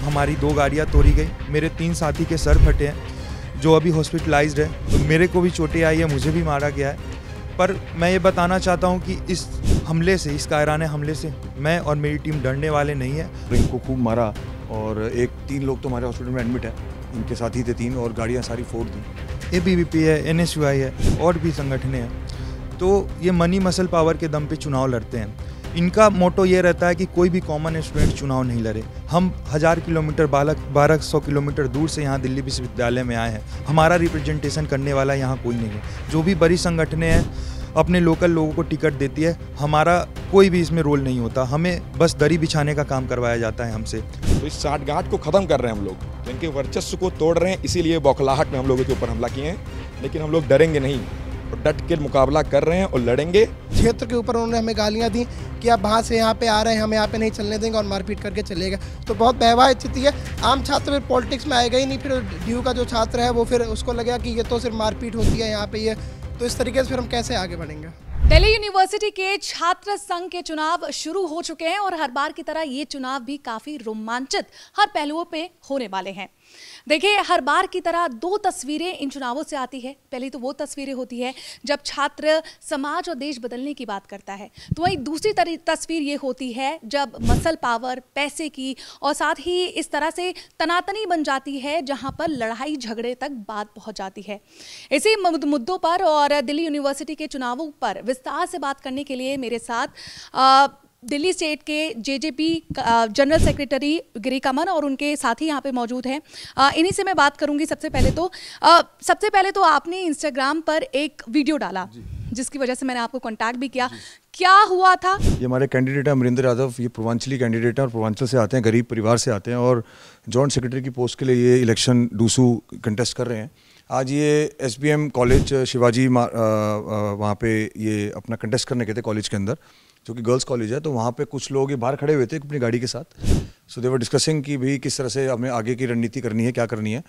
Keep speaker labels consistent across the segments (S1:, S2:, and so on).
S1: हमारी 2 गाड़ियाँ तोड़ी गई, मेरे 3 साथी के सर फटे हैं जो अभी हॉस्पिटलाइज्ड है। तो मेरे को भी चोटें आई है, मुझे भी मारा गया है। पर मैं ये बताना चाहता हूँ कि इस हमले से, इस कायराने हमले से मैं और मेरी टीम डरने वाले नहीं है।
S2: इनको खूब मारा और 3 लोग तो हमारे हॉस्पिटल में एडमिट है, इनके साथी थे 3 और गाड़ियाँ सारी फोड़ दी।
S1: ABVP है, NSUI है और भी संगठन हैं। तो ये मनी मसल पावर के दम पे चुनाव लड़ते हैं। इनका मोटो ये रहता है कि कोई भी कॉमन स्टूडेंट चुनाव नहीं लड़े। हम 1000 किलोमीटर 1200 किलोमीटर दूर से यहाँ दिल्ली विश्वविद्यालय में आए हैं। हमारा रिप्रेजेंटेशन करने वाला यहाँ कोई नहीं है। जो भी बड़ी संगठनें हैं अपने लोकल लोगों को टिकट देती है, हमारा कोई भी इसमें रोल नहीं होता। हमें बस दरी बिछाने का काम करवाया जाता है हमसे।
S3: तो इस साठगांठ को ख़त्म कर रहे हैं हम लोग, तो इनके वर्चस्व को तोड़ रहे हैं, इसीलिए बौखलाहट में हम लोगों के ऊपर हमला किए हैं। लेकिन हम लोग डरेंगे नहीं और डट के मुकाबला कर रहे हैं और लड़ेंगे।
S4: क्षेत्र के ऊपर उन्होंने हमें गालियां दी कि आप वहाँ से यहाँ पे आ रहे हैं, हम यहाँ पे नहीं चलने देंगे और मारपीट करके चलेगा। तो बहुत भयावह स्थिति है। आम छात्र फिर पॉलिटिक्स में आएगा ही नहीं, फिर DU का जो छात्र है वो फिर उसको लगेगा कि ये तो सिर्फ मारपीट होती है यहाँ पे ये, तो इस तरीके से फिर हम कैसे आगे बढ़ेंगे।
S5: दिल्ली यूनिवर्सिटी के छात्र संघ के चुनाव शुरू हो चुके हैं और हर बार की तरह ये चुनाव भी काफी रोमांचित हर पहलुओं पे होने वाले हैं। देखिए, हर बार की तरह 2 तस्वीरें इन चुनावों से आती है। पहली तो वो तस्वीरें होती है जब छात्र समाज और देश बदलने की बात करता है, तो वहीं दूसरी तस्वीर ये होती है जब मसल पावर, पैसे की और साथ ही इस तरह से तनातनी बन जाती है जहां पर लड़ाई झगड़े तक बात पहुंच जाती है। इसी मुद्दों पर और दिल्ली यूनिवर्सिटी के चुनावों पर विस्तार से बात करने के लिए मेरे साथ दिल्ली स्टेट के JJP जनरल सेक्रेटरी गिरी कमन और उनके साथी यहाँ पे मौजूद हैं। इन्हीं से मैं बात करूंगी। सबसे पहले तो आपने इंस्टाग्राम पर एक वीडियो डाला जिसकी वजह से मैंने आपको कांटेक्ट भी किया। क्या हुआ था?
S2: ये हमारे कैंडिडेट है अमरिंदर यादव, ये पूर्वांचली कैंडिडेट है और पूर्वांचल से आते हैं, गरीब परिवार से आते हैं और जॉइंट सेक्रेटरी की पोस्ट के लिए ये इलेक्शन डूसू कंटेस्ट कर रहे हैं। आज ये SBM कॉलेज शिवाजी वहाँ पे ये अपना कंटेस्ट करने गए थे कॉलेज के अंदर, जो कि गर्ल्स कॉलेज है। तो वहाँ पे कुछ लोग ये बाहर खड़े हुए थे अपनी गाड़ी के साथ। सो दे वर डिस्कसिंग कि भाई किस तरह से हमें आगे की रणनीति करनी है, क्या करनी है।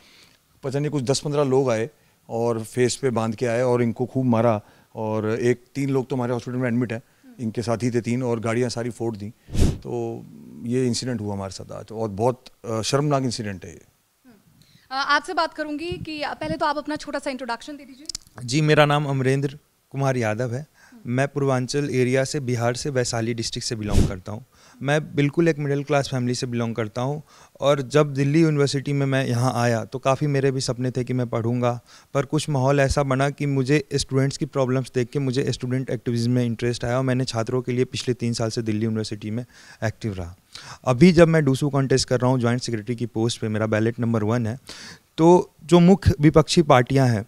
S2: पता नहीं कुछ 10-15 लोग आए और फेस पे बांध के आए और इनको खूब मारा और 3 लोग तो हमारे हॉस्पिटल में एडमिट है, इनके साथी थे 3 और गाड़ियाँ सारी फोड़ दी। तो ये इंसिडेंट हुआ हमारे साथ आज और बहुत शर्मनाक इंसिडेंट है ये।
S5: आपसे बात करूंगी कि पहले तो आप अपना छोटा सा इंट्रोडक्शन दे दीजिए।
S1: जी, मेरा नाम अमरेंद्र कुमार यादव है। मैं पूर्वांचल एरिया से, बिहार से, वैशाली डिस्ट्रिक्ट से बिलोंग करता हूँ। मैं बिल्कुल एक मिडिल क्लास फैमिली से बिलोंग करता हूँ और जब दिल्ली यूनिवर्सिटी में मैं यहाँ आया तो काफ़ी मेरे भी सपने थे कि मैं पढ़ूँगा, पर कुछ माहौल ऐसा बना कि मुझे स्टूडेंट्स की प्रॉब्लम्स देख के मुझे स्टूडेंट एक्टिविज़म में इंटरेस्ट आया और मैंने छात्रों के लिए पिछले 3 साल से दिल्ली यूनिवर्सिटी में एक्टिव रहा। अभी जब मैं डूसू कॉन्टेस्ट कर रहा हूँ जॉइंट सेक्रेटरी की पोस्ट पे, मेरा बैलेट नंबर 1 है। तो जो मुख्य विपक्षी पार्टियाँ हैं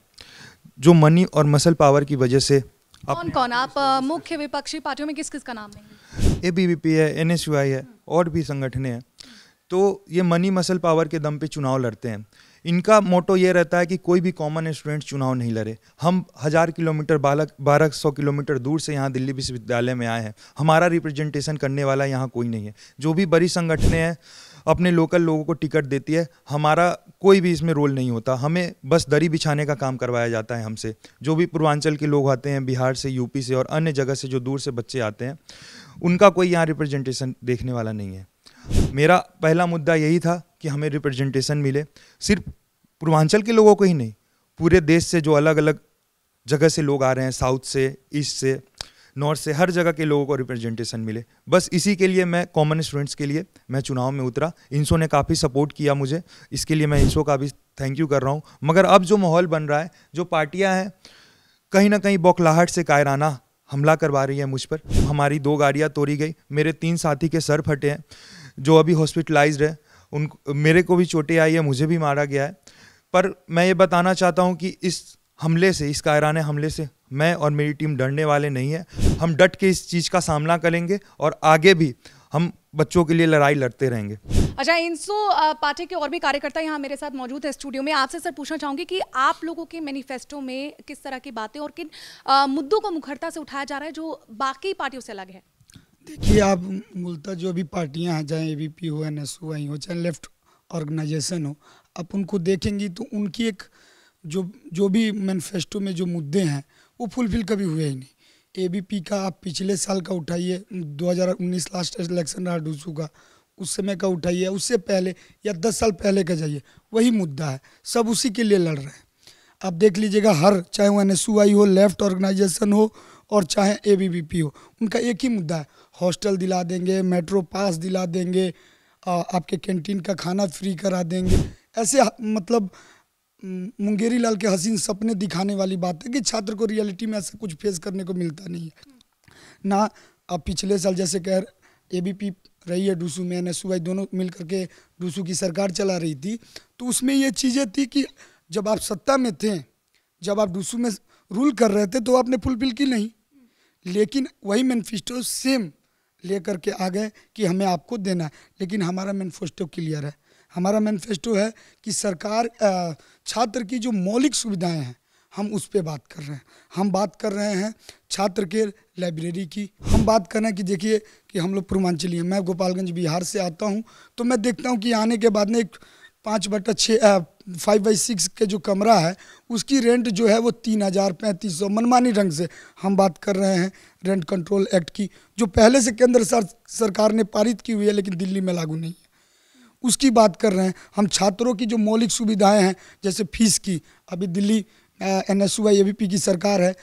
S1: जो मनी और मसल पावर की वजह से
S5: कौन आप मुख्य विपक्षी पार्टियों में किस का नाम लेंगे?
S1: ABVP है, NSUI है और भी संगठनें हैं। तो ये मनी मसल पावर के दम पे चुनाव लड़ते हैं। इनका मोटो ये रहता है कि कोई भी कॉमन स्टूडेंट चुनाव नहीं लड़े। हम 1000 किलोमीटर 1200 किलोमीटर दूर से यहाँ दिल्ली विश्वविद्यालय में आए हैं। हमारा रिप्रेजेंटेशन करने वाला यहाँ कोई नहीं है। जो भी बड़ी संगठनें हैं अपने लोकल लोगों को टिकट देती है, हमारा कोई भी इसमें रोल नहीं होता। हमें बस दरी बिछाने का काम करवाया जाता है हमसे। जो भी पूर्वांचल के लोग आते हैं, बिहार से, UP से और अन्य जगह से जो दूर से बच्चे आते हैं, उनका कोई यहाँ रिप्रेजेंटेशन देखने वाला नहीं है। मेरा पहला मुद्दा यही था कि हमें रिप्रेजेंटेशन मिले, सिर्फ पूर्वांचल के लोगों को ही नहीं, पूरे देश से जो अलग अलग जगह से लोग आ रहे हैं, साउथ से, ईस्ट से, नॉर्थ से, हर जगह के लोगों को रिप्रेजेंटेशन मिले। बस इसी के लिए मैं कॉमन स्टूडेंट्स के लिए मैं चुनाव में उतरा। इंसो ने काफ़ी सपोर्ट किया मुझे, इसके लिए मैं इंसो का भी थैंक यू कर रहा हूँ। मगर अब जो माहौल बन रहा है, जो पार्टियाँ हैं कहीं ना कहीं बौखलाहट से कायराना हमला करवा रही है मुझ पर। हमारी 2 गाड़ियाँ तोड़ी गई, मेरे 3 साथी के सर फटे हैं जो अभी हॉस्पिटलाइज्ड है। मेरे को भी चोटें आई है, मुझे भी मारा गया है। पर मैं ये बताना चाहता हूँ कि इस हमले से, इस कायराने हमले से मैं और मेरी टीम डरने वाले नहीं है। हम डट के इस चीज़ का सामना करेंगे और आगे भी हम बच्चों के लिए लड़ाई लड़ते रहेंगे।
S5: अच्छा, इंसो पार्टी के और भी कार्यकर्ता यहाँ मेरे साथ मौजूद है स्टूडियो में। आपसे सर पूछना चाहूँगी कि आप लोगों के मैनिफेस्टो में किस तरह की बातें और किन मुद्दों को मुखरता से उठाया जा रहा है जो बाकी पार्टियों से अलग है?
S6: देखिए, आप मूलतः जो भी पार्टियाँ हैं, चाहे ABP हो, NSUI हो, चाहे लेफ्ट ऑर्गेनाइजेशन हो, आप उनको देखेंगी तो उनकी एक जो भी मैनिफेस्टो में जो मुद्दे हैं वो फुलफिल कभी हुए ही नहीं। ABP का आप पिछले साल का उठाइए, 2019 लास्ट इलेक्शन रहा डूसू का, उस समय का उठाइए, उससे पहले या 10 साल पहले का जाइए, वही मुद्दा है, सब उसी के लिए लड़ रहे हैं। आप देख लीजिएगा, हर चाहे वो NSUI हो, लेफ्ट ऑर्गेनाइजेशन हो और चाहे ABVP हो, उनका एक ही मुद्दा है, हॉस्टल दिला देंगे, मेट्रो पास दिला देंगे, आपके कैंटीन का खाना फ्री करा देंगे। ऐसे मतलब मुंगेरी लाल के हसीन सपने दिखाने वाली बात है कि छात्र को रियलिटी में ऐसा कुछ फेस करने को मिलता नहीं है ना। अब पिछले साल जैसे कह ABP रही है डूसू में, NSUI दोनों मिल करके डूसू की सरकार चला रही थी, तो उसमें ये चीज़ें थी कि जब आप सत्ता में थे, जब आप डूसू में रूल कर रहे थे तो आपने फुलफिल की नहीं, लेकिन वही मैनिफेस्टो सेम लेकर के आ गए कि हमें आपको देना है। लेकिन हमारा मैनिफेस्टो क्लियर है, हमारा मैनिफेस्टो है कि सरकार छात्र की जो मौलिक सुविधाएं हैं हम उस पर बात कर रहे हैं। हम बात कर रहे हैं छात्र के लाइब्रेरी की, हम बात कर रहे हैं कि देखिए कि हम लोग पूर्वांचली हैं, मैं गोपालगंज बिहार से आता हूं, तो मैं देखता हूं कि आने के बाद में एक 5/6 के जो कमरा है उसकी रेंट जो है वो 3,000-3,500 मनमानी ढंग से। हम बात कर रहे हैं रेंट कंट्रोल एक्ट की, जो पहले से केंद्र सरकार ने पारित की हुई है लेकिन दिल्ली में लागू नहीं है, उसकी बात कर रहे हैं। हम छात्रों की जो मौलिक सुविधाएं हैं, जैसे फीस की, अभी दिल्ली NSUI ABP की सरकार है,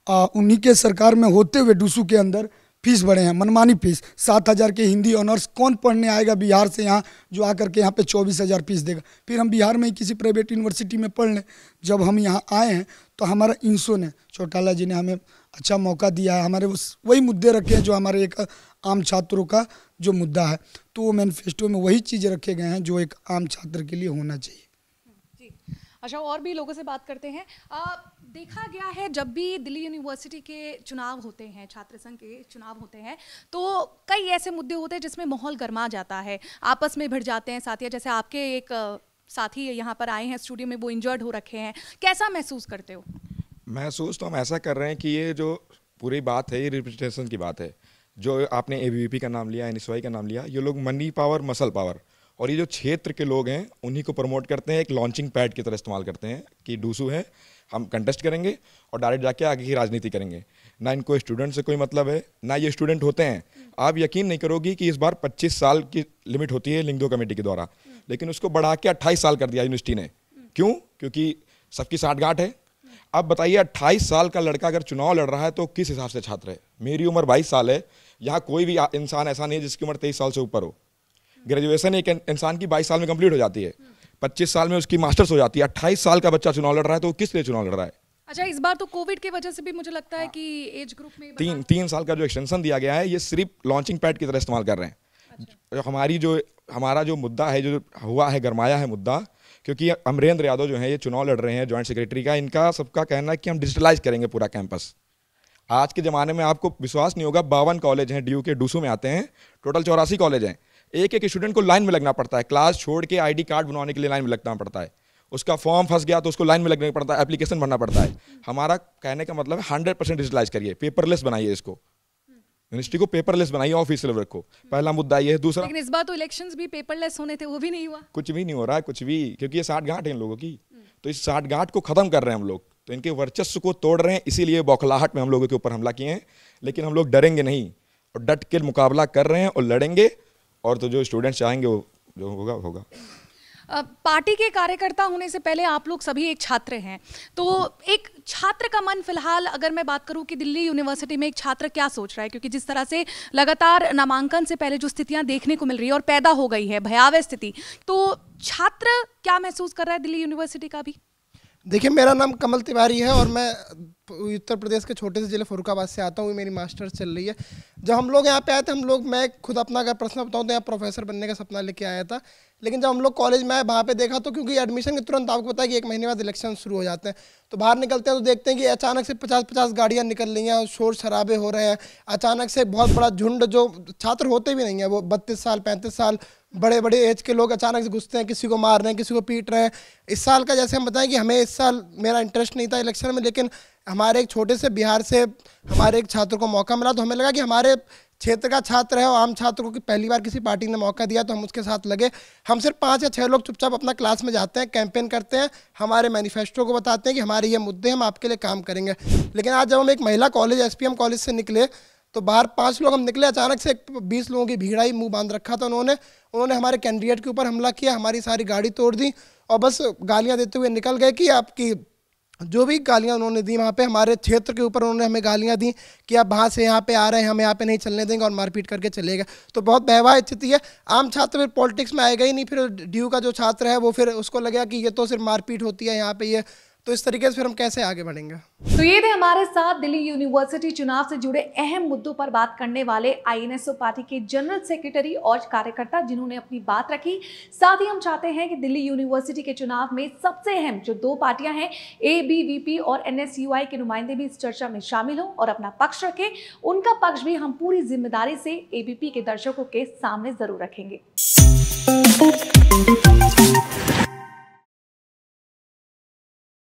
S6: उन्हीं के सरकार में होते हुए डूसू के अंदर फीस बढ़े हैं, मनमानी फीस। 7,000 के हिंदी ऑनर्स कौन पढ़ने आएगा बिहार से यहाँ, जो आकर के यहाँ पे 24,000 फीस देगा। फिर हम बिहार में ही किसी प्राइवेट यूनिवर्सिटी में पढ़ लें। जब हम यहाँ आए हैं तो हमारा इंसो ने, चौटाला जी ने हमें अच्छा मौका दिया है, हमारे वही मुद्दे रखे हैं जो हमारे एक आम छात्रों का जो मुद्दा है, तो वो मैनिफेस्टो में वही चीज़ें रखे गए हैं जो एक आम छात्र के लिए होना चाहिए।
S5: अच्छा, और भी लोगों से बात करते हैं। देखा गया है जब भी दिल्ली यूनिवर्सिटी के चुनाव होते हैं, छात्र संघ के चुनाव होते हैं, तो कई ऐसे मुद्दे होते हैं जिसमें माहौल गर्मा जाता है, आपस में भिड़ जाते हैं साथिया। जैसे आपके एक साथी यहाँ पर आए हैं स्टूडियो में, वो इंजर्ड हो रखे हैं, कैसा महसूस करते हो?
S3: महसूस तो हम ऐसा कर रहे हैं कि ये जो पूरी बात है ये रिप्रेजेंटेशन की बात है। जो आपने ABVP का नाम लिया, NSUI का नाम लिया, ये लोग मनी पावर, मसल पावर, और ये जो क्षेत्र के लोग हैं उन्हीं को प्रमोट करते हैं, एक लॉन्चिंग पैड की तरह इस्तेमाल करते हैं कि डूसू है, हम कंटेस्ट करेंगे और डायरेक्ट जाके आगे की राजनीति करेंगे। ना इनको स्टूडेंट से कोई मतलब है, ना ये स्टूडेंट होते हैं। आप यकीन नहीं करोगी कि इस बार 25 साल की लिमिट होती है लिंगदो कमेटी के द्वारा, लेकिन उसको बढ़ा के 28 साल कर दिया यूनिवर्सिटी ने। क्यों? क्योंकि सबकी साठगांठ है। अब बताइए 28 साल का लड़का अगर चुनाव लड़ रहा है तो किस हिसाब से छात्र है? मेरी उम्र 22 साल है, यहाँ कोई भी इंसान ऐसा नहीं है जिसकी उम्र 23 साल से ऊपर हो। ग्रेजुएशन एक इंसान की 22 साल में कंप्लीट हो जाती है, 25 साल में उसकी मास्टर्स हो जाती है। 28 साल का बच्चा चुनाव लड़ रहा है तो किस लिए चुनाव लड़ रहा है?
S5: अच्छा, इस बार तो कोविड की वजह से भी मुझे लगता है कि एज ग्रुप में
S3: 3 साल का जो एक्सटेंशन दिया गया है, ये सिर्फ लॉन्चिंग पैड की तरह इस्तेमाल कर रहे हैं। अच्छा। हमारा जो मुद्दा है, जो हुआ है, गरमाया है मुद्दा, क्योंकि अमरेंद्र यादव जो है ये चुनाव लड़ रहे हैं जॉइंट सेक्रेटरी का, इनका सबका कहना है कि हम डिजिटलाइज करेंगे पूरा कैंपस। आज के ज़माने में आपको विश्वास नहीं होगा, 52 कॉलेज हैं DU के, डूसू में आते हैं, टोटल 84 कॉलेज हैं। एक एक स्टूडेंट को लाइन में लगना पड़ता है, क्लास छोड़ के ID कार्ड बनवाने के लिए लाइन में लगना पड़ता है। उसका फॉर्म फंस गया तो उसको लाइन में लगना पड़ता है, एप्लीकेशन भरना पड़ता है। हमारा कहने का मतलब है 100% डिजिटलाइज करिए, पेपरलेस बनाइए इसको, यूनिवर्सिटी को पेपरलेस बनाइए, ऑफिशियल रखो। पहला मुद्दा ये है। दूसरा,
S5: लेकिन इस बार तो इलेक्शंस भी पेपरलेस होने थे, वो भी नहीं हुआ।
S3: कुछ भी नहीं हो रहा है, कुछ भी, क्योंकि ये 60 गांठ है इन लोगों की, तो इस 60 गांठ को खत्म कर रहे हैं हम लोग, तो इनके वर्चस्व को तोड़ रहे हैं, इसीलिए बौखलाहट में हम लोगों के ऊपर हमला किए हैं। लेकिन हम लोग डरेंगे नहीं और डट के मुकाबला कर रहे हैं और लड़ेंगे, और तो जो स्टूडेंट्स चाहेंगे वो जो होगा होगा।
S5: पार्टी के कार्यकर्ता होने से पहले आप लोग सभी एक छात्र हैं, तो एक छात्र का मन फिलहाल अगर मैं बात करूं कि दिल्ली यूनिवर्सिटी में एक छात्र क्या सोच रहा है, क्योंकि जिस तरह से लगातार नामांकन से पहले जो स्थितियां देखने को मिल रही है और पैदा हो गई है भयावह स्थिति, तो छात्र क्या महसूस कर रहा है दिल्ली यूनिवर्सिटी का भी?
S4: देखिए, मेरा नाम कमल तिवारी है और मैं उत्तर प्रदेश के छोटे से जिले फरुखाबाद से आता हूँ। मेरी मास्टर्स चल रही है। जब हम लोग यहाँ पे आए थे, मैं खुद अपना अगर पर्सनल बताऊँ तो यहाँ प्रोफेसर बनने का सपना लेके आया था। लेकिन जब हम लोग कॉलेज में आए, वहाँ पे देखा तो क्योंकि एडमिशन के तुरंत आपको पता है कि 1 महीने बाद इलेक्शन शुरू हो जाते हैं, तो बाहर निकलते हैं तो देखते हैं कि अचानक से 50-50 गाड़ियाँ निकल रही हैं, शोर शराबे हो रहे हैं। अचानक से बहुत बड़ा झुंड, जो छात्र होते भी नहीं है, वो 32 साल 35 साल बड़े बड़े एज के लोग अचानक से घुसते हैं, किसी को मार रहे हैं, किसी को पीट रहे हैं। इस साल का जैसे हम बताएं कि हमें इस साल मेरा इंटरेस्ट नहीं था इलेक्शन में, लेकिन हमारे एक छोटे से बिहार से हमारे एक छात्र को मौका मिला, तो हमें लगा कि हमारे क्षेत्र का छात्र है और आम छात्र को कि पहली बार किसी पार्टी ने मौका दिया, तो हम उसके साथ लगे। हम सिर्फ 5 या 6 लोग चुपचाप अपना क्लास में जाते हैं, कैंपेन करते हैं, हमारे मैनिफेस्टो को बताते हैं कि हमारे ये मुद्दे, हम आपके लिए काम करेंगे। लेकिन आज जब हम एक महिला कॉलेज SPM कॉलेज से निकले, तो बाहर 5 लोग हम निकले, अचानक से 20 लोगों की भीड़ आई, मुंह बांध रखा था उन्होंने, उन्होंने हमारे कैंडिडेट के ऊपर हमला किया, हमारी सारी गाड़ी तोड़ दी और बस गालियां देते हुए निकल गए कि आपकी जो भी गालियां उन्होंने दी वहाँ पे हमारे क्षेत्र के ऊपर उन्होंने हमें गालियां दी कि आप वहाँ से यहाँ पे आ रहे हैं, हम यहाँ पे नहीं चलने देंगे और मारपीट करके चले गए। तो बहुत भयावह स्थिति है। आम छात्र फिर पॉलिटिक्स में आएगा ही नहीं, फिर ड्यू का जो छात्र है वो फिर उसको लगेगा कि ये तो सिर्फ मारपीट होती है यहाँ पे ये, तो इस तरीके से फिर हम कैसे आगे बढ़ेंगे।
S5: तो ये थे हमारे साथ दिल्ली यूनिवर्सिटी चुनाव से जुड़े अहम मुद्दों पर बात करने वाले INSO पार्टी के जनरल सेक्रेटरी और कार्यकर्ता जिन्होंने अपनी बात रखी। साथ ही हम चाहते हैं कि दिल्ली यूनिवर्सिटी के चुनाव में सबसे अहम जो दो पार्टियां हैं ABVP और NSUI के नुमाइंदे भी इस चर्चा में शामिल हों और अपना पक्ष रखें। उनका पक्ष भी हम पूरी जिम्मेदारी से ABP के दर्शकों के सामने जरूर रखेंगे।